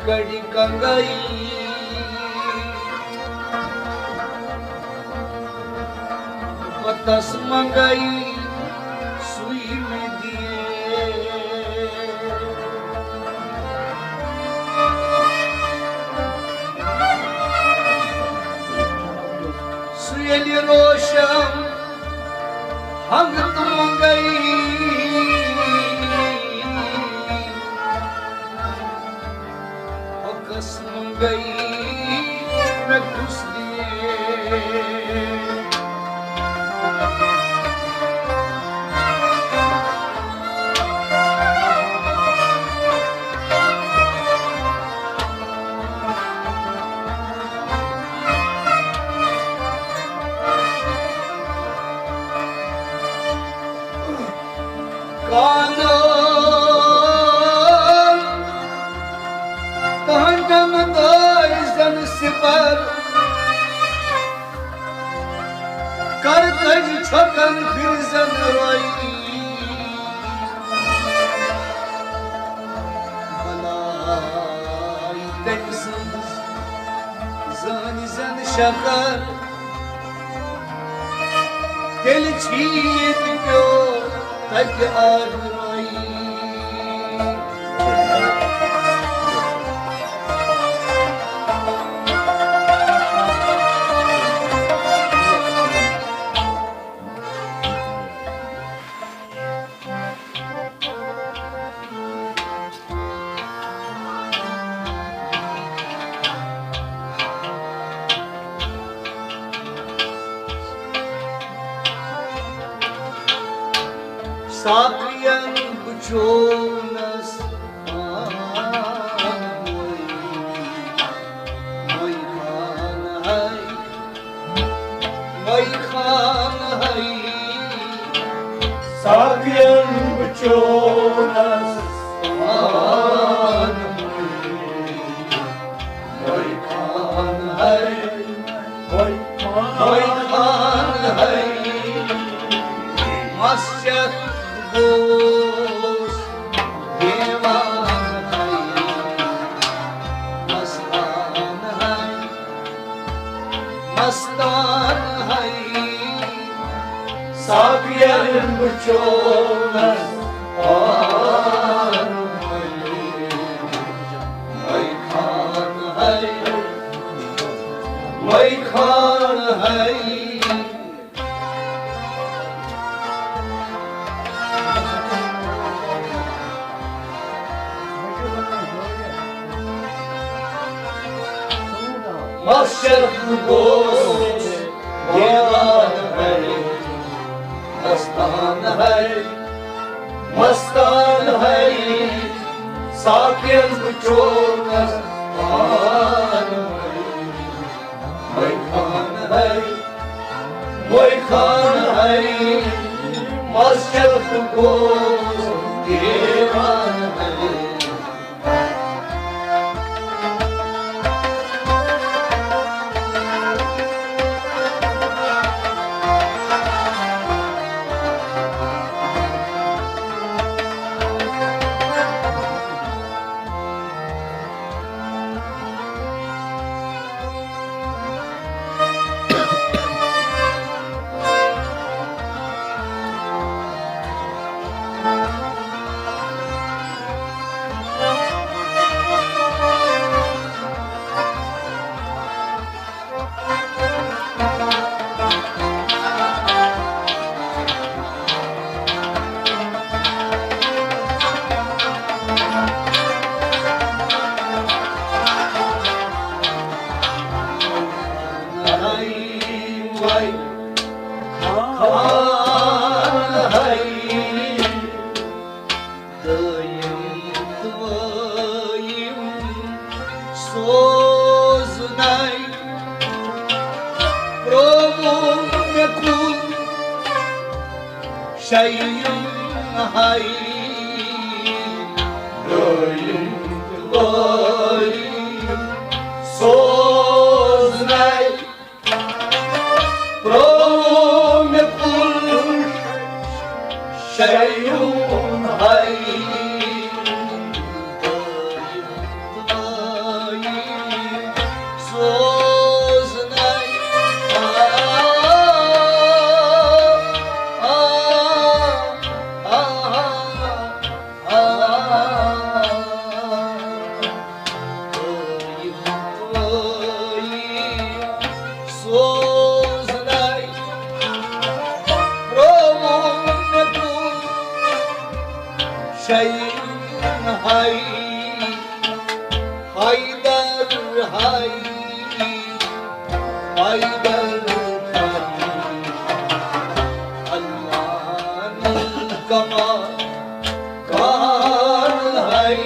कड़ी कंगई बतस मंगई सुई में दिए सुयली रोशम हंग तुम मंगई बकस मंगई मैं घुस दिए कर तज छकन फिर जन रोई बलाई तमसंस जन जन शकर दिल छीत क्यों तज आग रोई साक्रियन कुचोनस खान है साक्रियन कुचोनस खान है मस्जिद मस्तान है साबियन बुचोनस वही खान है मस्जिद गोश दीवान है मस्तान है साकिन कुचोनस वही खान है मस्जिद गोश दीवान है Shayum hai, soznay, promekul. Shayum hai, Haydar hay, Haydar hay, Allah'ın kamal kan hay.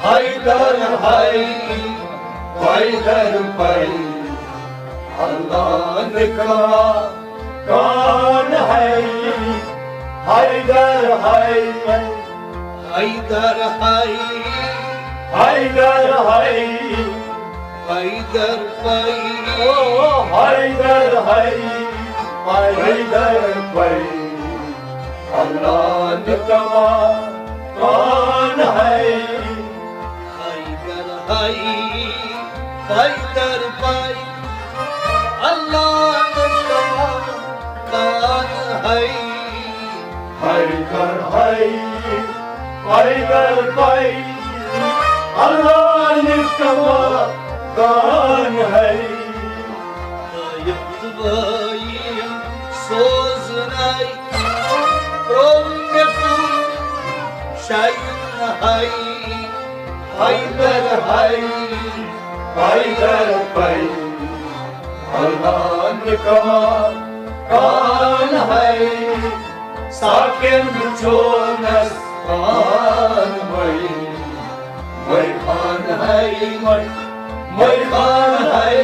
Haydar hay, Haydar hay, Allah'ın kamal कौन है हैदर है Haydar hay, हैदर है Haydar hay, ओ हैदर है हैदर है अल्लाह कमा कौन है Haydar hay, Haydar hay, Allah'ın kamal kan hay. Haider है हैदर है अल्लाह कमा कौन है Yıldırayım sözünay, Provneful şayın hay, Haydar hay, Haider है अल्लाह कमा कौन है साकिन छोनस खान मैं खान है मैं खान है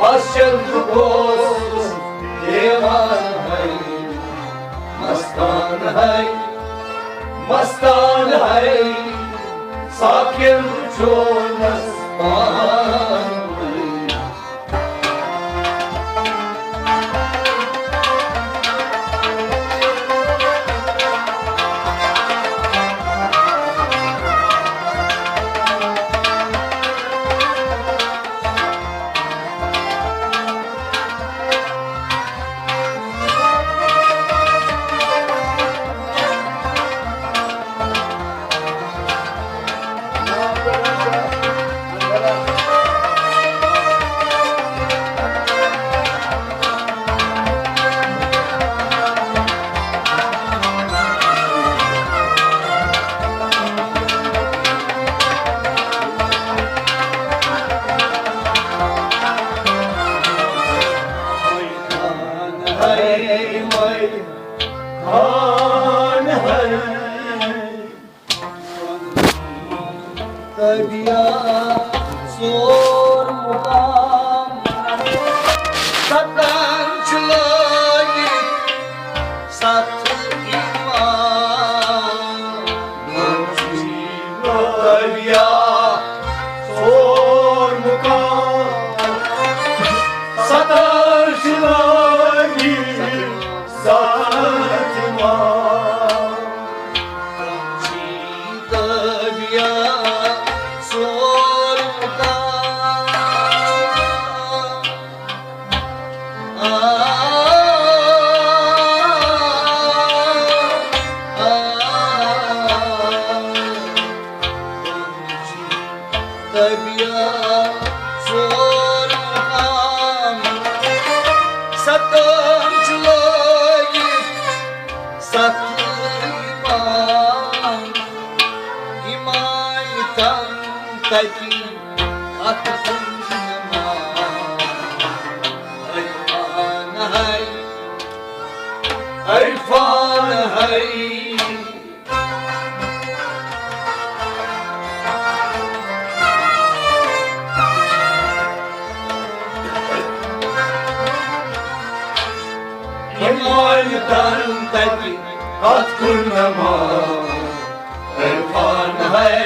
मस्जिद गोस देवान है मस्तान है साकिन छोनस खान खान है Tabiya zor mukam, Satançılayı satı iman. तबिया सोर मुकाम सताशलागी साथमा Tabiya zor mukam, Tabiya zor mukam, Satançılayı satı iman. İmantan taki atkın Irfan hay, Irfan hay. इमानतन तकी अतकुनमा इरफान है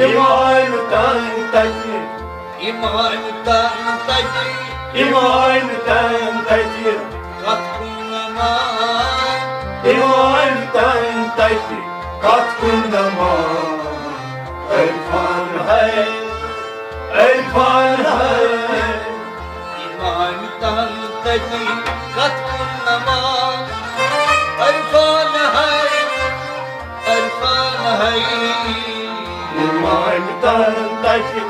इमानतन तकी İmantan taki इमानतन तकी katkınama इमानतन तकी अतकुनमा इरफान है İmantan taki katkınama Irfan hay, Irfan hay. इमानतन तकी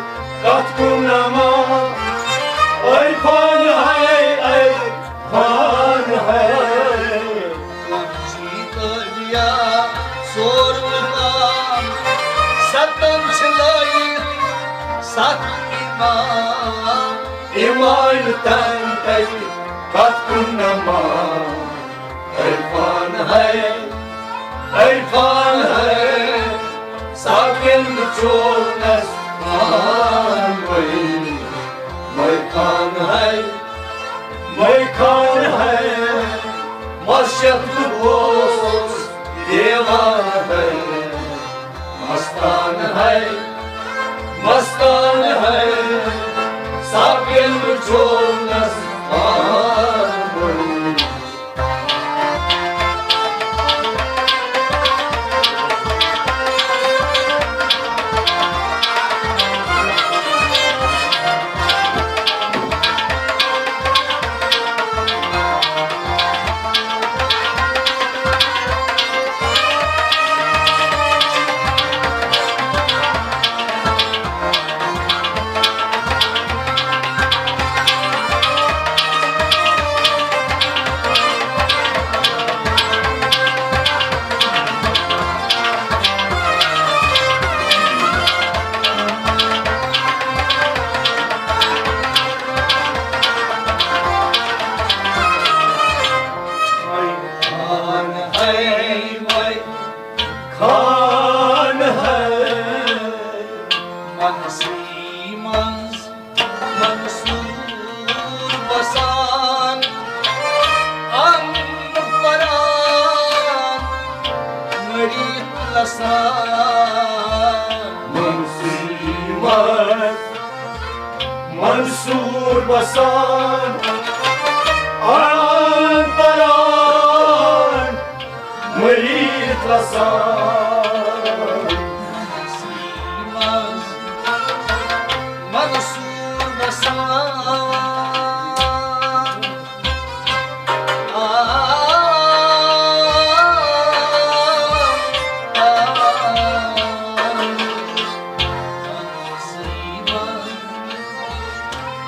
सत ईमान ईमान तन तज कत कुनमा इरफान है साकिन चोनस मान वही मैं खान है मशक बोस देवान है मस्तान है साकिन चोनस मान वही खान है मनसीमंस मंसूर बसान परान मरीत लसान मंसूर बसान आन परान मरीत लसान मंसूर बसान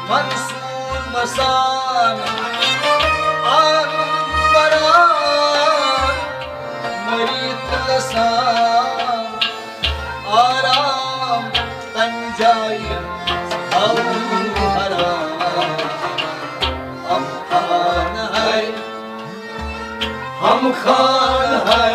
मंसूर मसान मरीत लसान आराम तंजाई हम खान है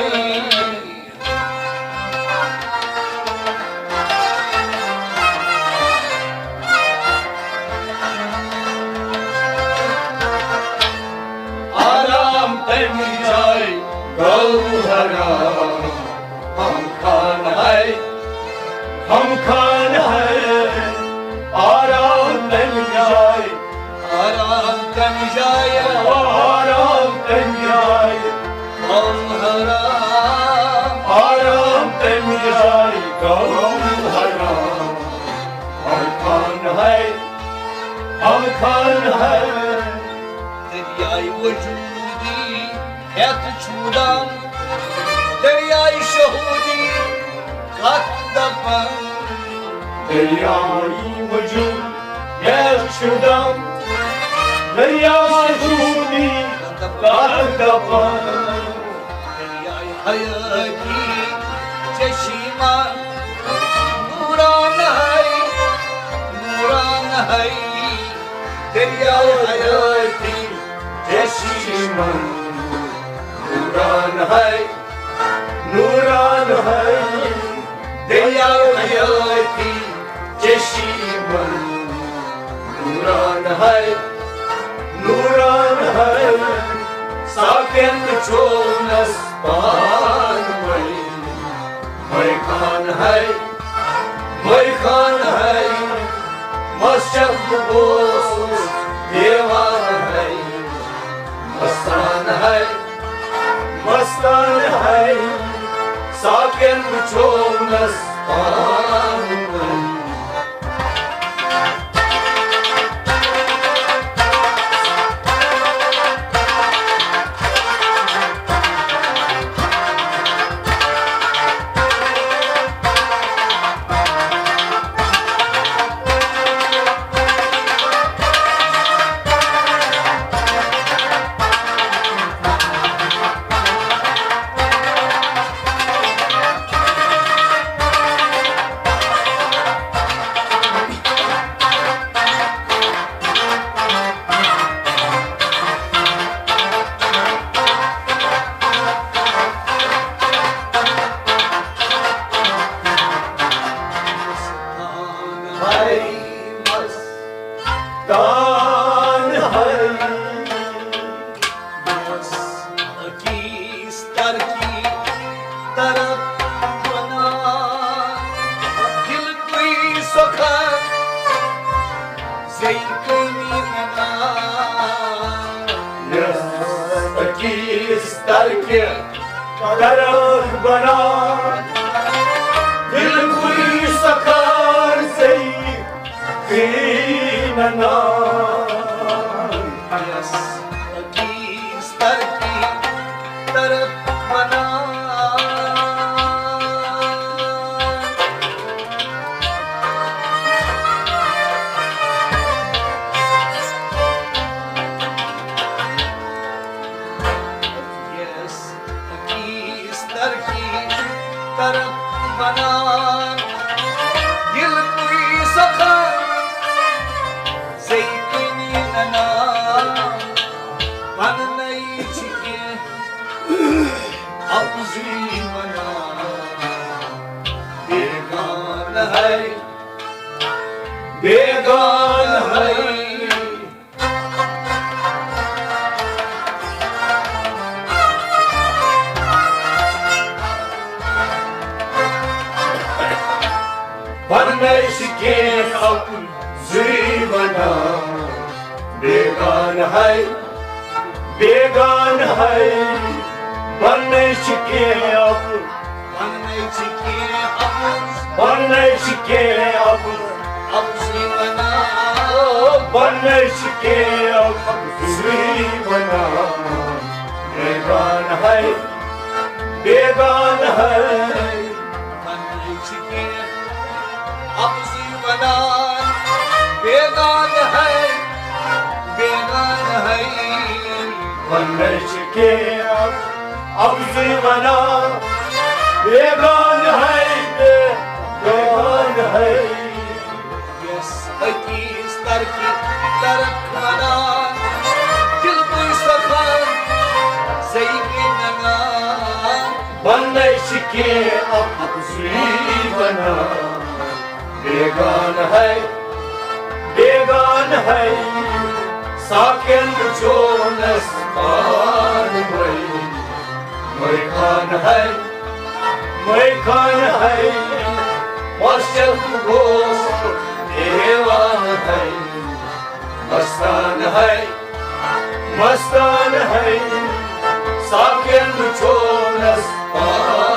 आराम तंजाई गौहरा हम खान है आराम तंजाई आराम तंजाई आराम तंजाई गौहरा आराम तंजाई गौहरा हम खान है दरियाई वजूदी हैत छूदाम दरियाई शहूदी कत दफन दरियाई वजूद यशुदम दरियाई शहूदी कत दफन दरियाई हयाती चशीमा नूरान है दरियाई हयाती यशीमन नूरान है दरियाई हयाती यशीमन नूरान है साकिन चोनस पान वही मैं खान है मशक बोस देवान है मस्तान है साकिन चोनस पान वही तान है की स्तर की तरफ बना दिल कोई सुखा सही कोई मना की स्तर के तरफ बना दिल कोई सकार सही नना की स्तर की तरफ बना की स्तर की तरफ बना दिल कोई सखा सही नना बन नहीं छिके अब जीवना बेगान है बेगान है बनने के अब जीवना बेगान है बेगान है बनने के अब बन नहीं छिके अब बनने के अब जीवना बनने के अब जीवना बेगान है बेगान है बन नहीं छिके अब जीवना बेगान है बनने के अब जीवना बेगान है बेगान है की स्तर की तरफ बना दिल कोई सखा सही के नना बनने के अब जीवना बेगान है साकेंद जोनस मान मैं खान है मस्जिद गोस देवान है मस्तान है साकेंद जोनस मान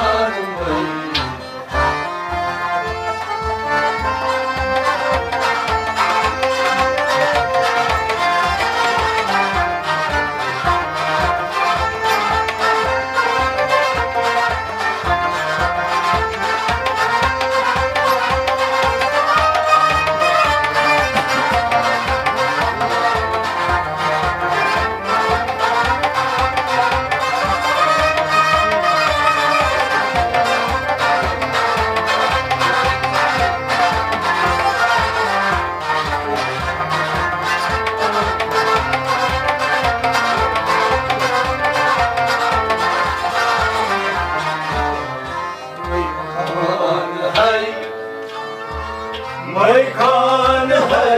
मैं खान है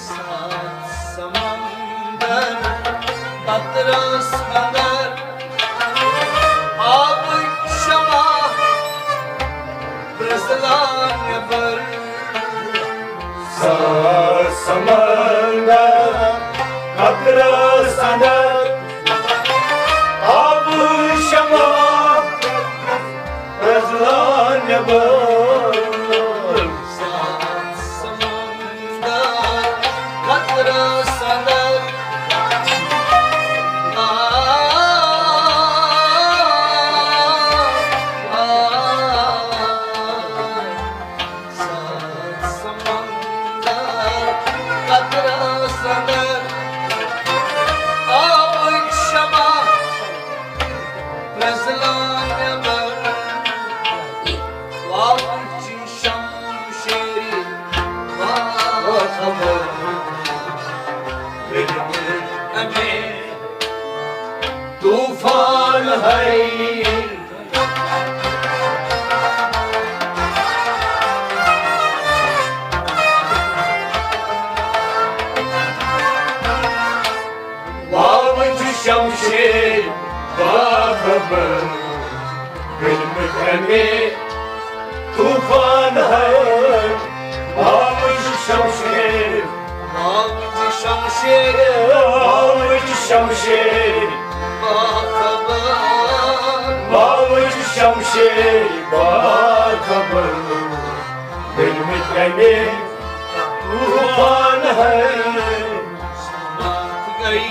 सात समंदर पत्र समंदर आप क्षमा ब्रसलान पर समंदर कत्र संदर अब क्षमा प्रज्वलन तूफान है बाखबर फिल्म में तूफान है आमुज शमशेर आमुज शमशेर आमुज शमशेर बाखबर आमुज शमशेर बाखबर फिल्म में तूफान है समाप्त गई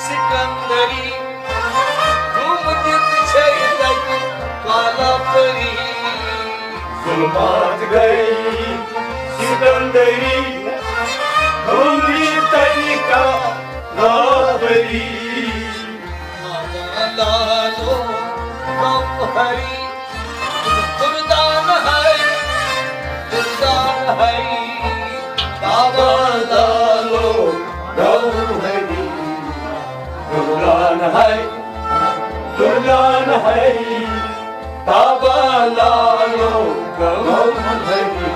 सिकंदरी घूमजित छैदक काला परी जुल्मात गई सिकंदरी घूमी तनिका लाबरी लालो गम हरी दुर्दान है बाबा लालो गौहरी दुर्गान है दुर्गान है बाबा लालो गौहरी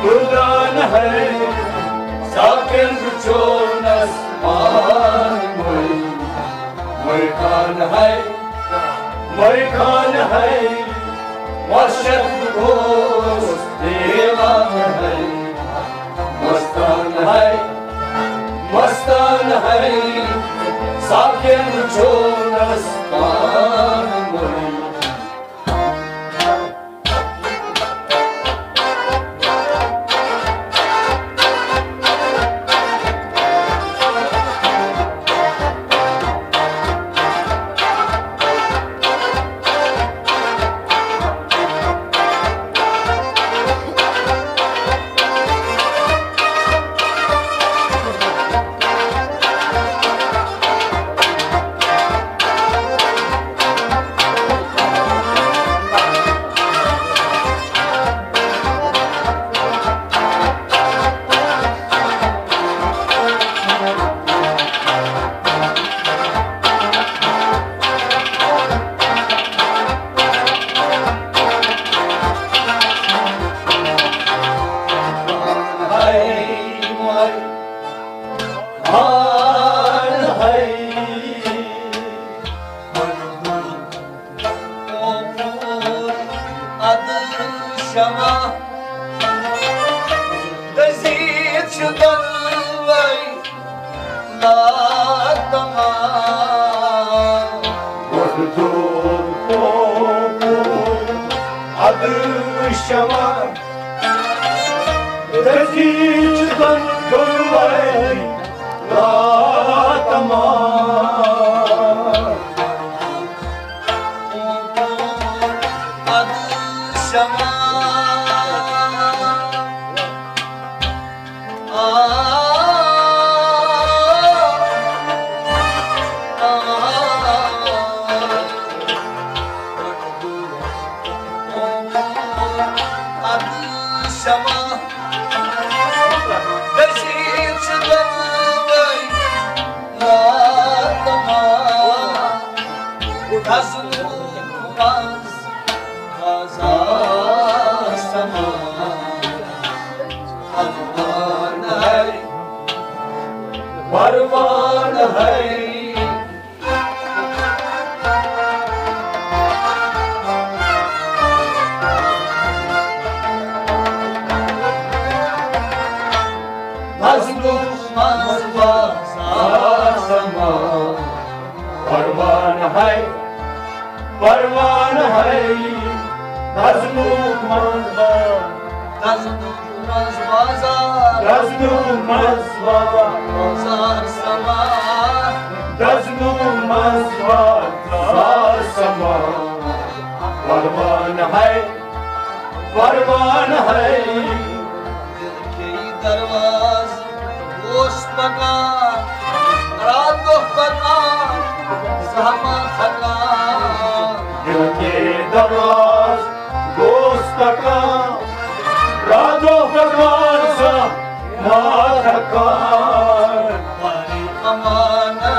दुर्गान है साकिन चोनस मरखान है मशद घोष देवा है मस्तान है साकिन चोनस şama Dezit şudan vay La tamam adı şama Dezit'den görvay la tamam Adı şama Şama Dezit şudan vay La tamam Kazılmaz kazasama Parvan hay परवान है Mazlum mazlum परवान है मजलूम Mazlum मजलूम Mazar sama मजलूम समा परवान है Dil ke darvaz Gosh paka Raat paka Zahma thaka दिल के दरवाज दोस्त का राजो भगवान सा नाथकार Bari amana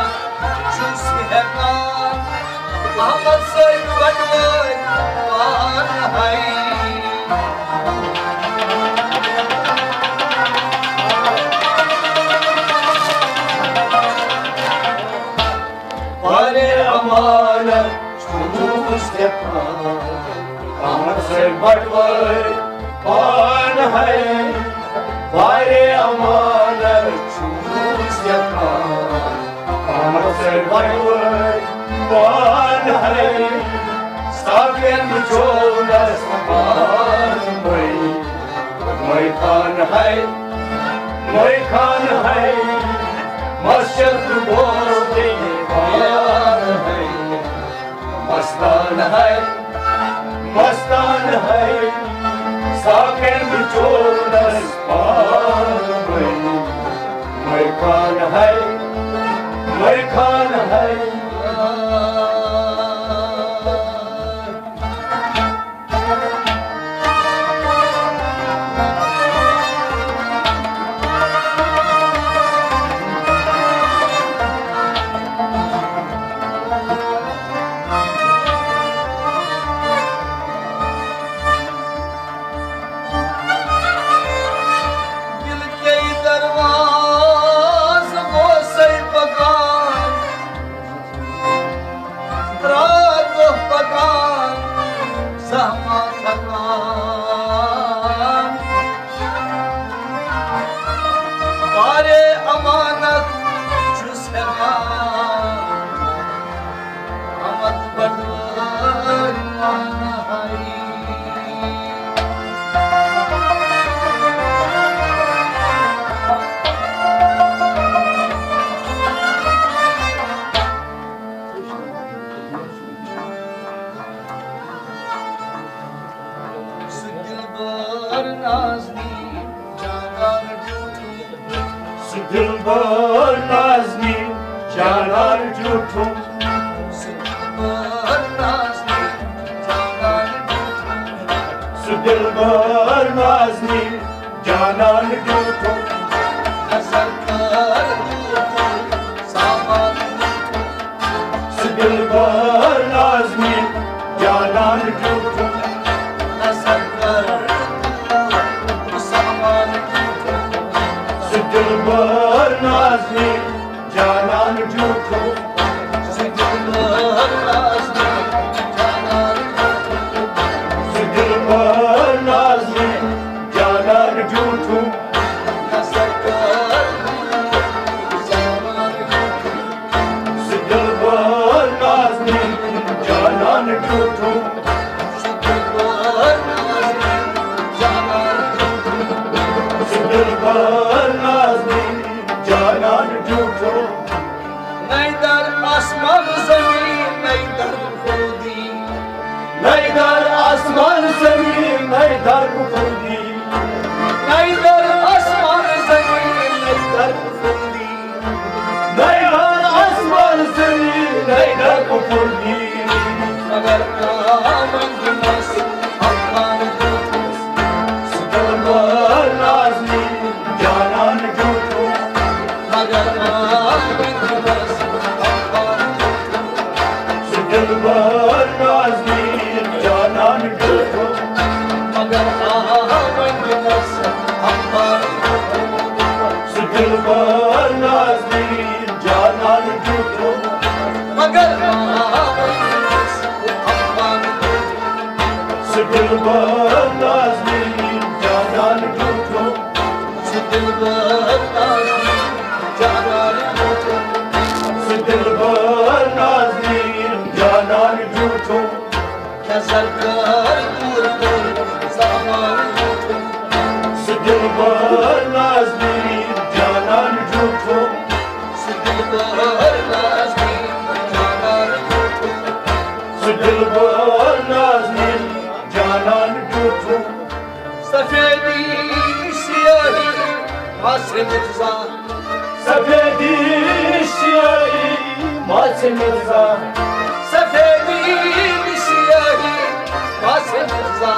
Jus heka Ahmad say badwai Wan hai बटवर पान है वारे अमान चूस यका से बटवर पान है साबियन जोनस पान मैं खान है मस्जिद बोलते पान है मस्तान है साकें बिचोलस पान मैं खान है दिल के दरवाज वो से पकान रात पकान सहमा थकान बारे अमानत चुसगा अमत बटवर मानहाई दिलबर नाज़नी जानार झूठो दिलबर नाज़नी जानार झूठो दिलबर नाज़नी जानार झूठो दिलबर नाज़नी जानान झूठो दिलबर नाज़नी जानान झूठो दिलबर नाज़नी जानान झूठो दिलबर नाज़नी जानान झूठो नहीं दर आसमान ज़मीन नहीं दर खुदी नहीं दर आसमान ज़मीन नहीं दर खुदी नहीं दर आसमान ज़मीन नहीं दर खुदी नहीं दर आसमान ज़मीन नहीं दर खुदी मगर आमन नस अफगान दिलबर नाज़नी जानान झूठो मगर आमन नस अफगान दिलबर नाज़नी जानान झूठो मगर आमन नस अफगान दिलबर नाज़नी जानान झूठो मगर आमन नस अफगान दिलबर नाज़नी जानान झूठो दिलबर नाज़नी जानान झूठो दिलबर नाज़नी जानान झूठो नज़र कर दूर दूर सामान झूठो दिलबर नाज़नी जानान झूठो दिलबर नाज़नी जानान झूठो दिलबर नाज़नी जानान झूठो सफेदी सियाही मासे मिर्ज़ा सफेदी स्याही मासे मिर्ज़ा सफेदी सियाही मासे मिर्ज़ा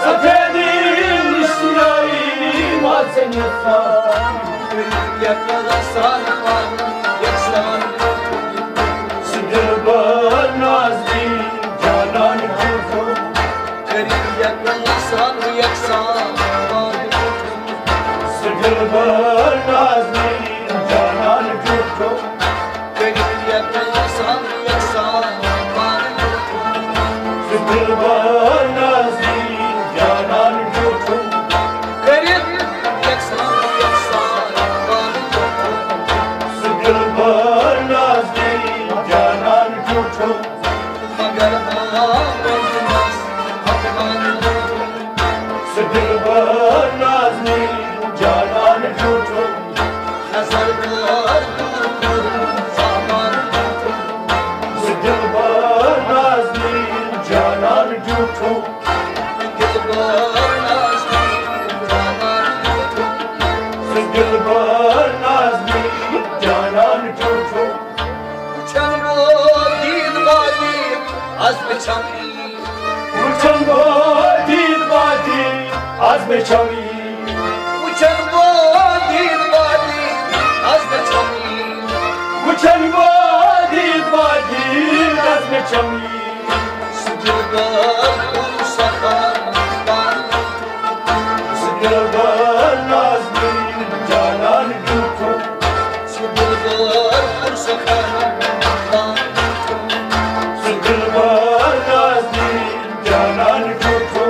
सफेदी स्याही मासे मिर्ज़ा यकसान यकसान दिलबर नाज़नी जानान झूठो यकसान यकसान दिलबर नाज़नी जानान झूठो यकसान यकसान दिलबर नाज़नी दिलबर नाज़नीं जानान झूठो नजर कर दूर कर सामान झूठो दिलबर नाज़नीं जानान झूठो दिलबर नाज़नीं जानान झूठो दिलबर नाज़नीं जानान झूठो उछन वो दीद बाजी हज़ बिछमी उछन वो दीद बाजी हज़ बिछमी उछन वो दीद बाजी हज़ बिछमी उछन वो दीद बाजी हज़ बिछमी दिलबर कुल सखान दिलबर नाज़नीं जानान झूठो दिलबर कुल सखान दिलबर नाज़नीं जानान झूठो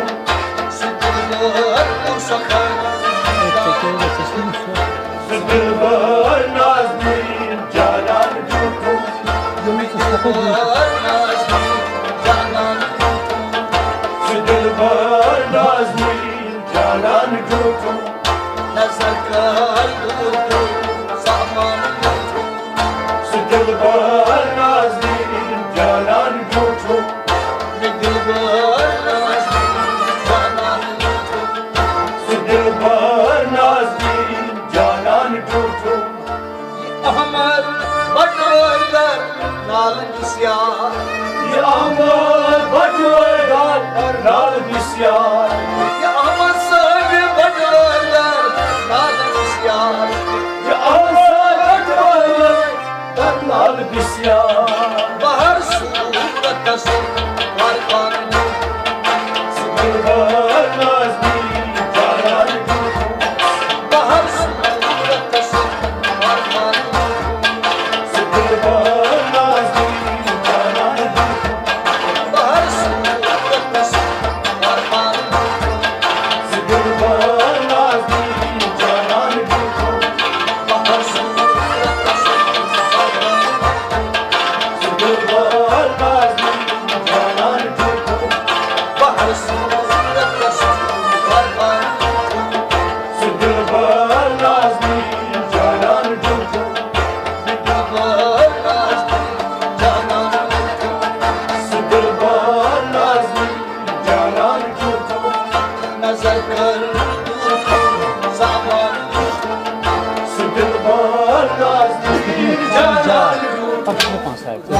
दिलबर कुल सखान दिलबर नाज़नीं जानान झूठो दिलबर नाज़नीं जानान दिलबर नाज़नीं जानान झूठो नजर कर दूर कर सामान झूठो दिलबर नाज़नीं जानान झूठो दिलबर नाज़नीं जानान झूठो दिलबर नाज़नीं जानान झूठो अहमद बटवार नाल निस्यार ये अहमद बटवार नाल बिस्यार ये अहमद साहब बटवार नाल निस्यार ये अहमद बटवार नाल बिस्यार बाहर सूरत सुन वारखान दिलबर नाज़नीं जानान झूठो बाहर सूरत सुन वारखान दिलबर नाज़नीं जानान झूठो बाहर सूरत सुन वारखान दिलबर नाज़नीं जानान झूठो बाहर सूरत सुन वारखान दिलबर नाज़नीं जानान झूठो बाहर सूरत सुन वारखान दिलबर नाज़नीं जानान झूठो दिलबर नाज़नीं जानान दिलबर नाज़नीं जानान झूठो नजर कर दूर कर सामान दिलबर नाज़नीं जानान झूठो Pode começar aqui.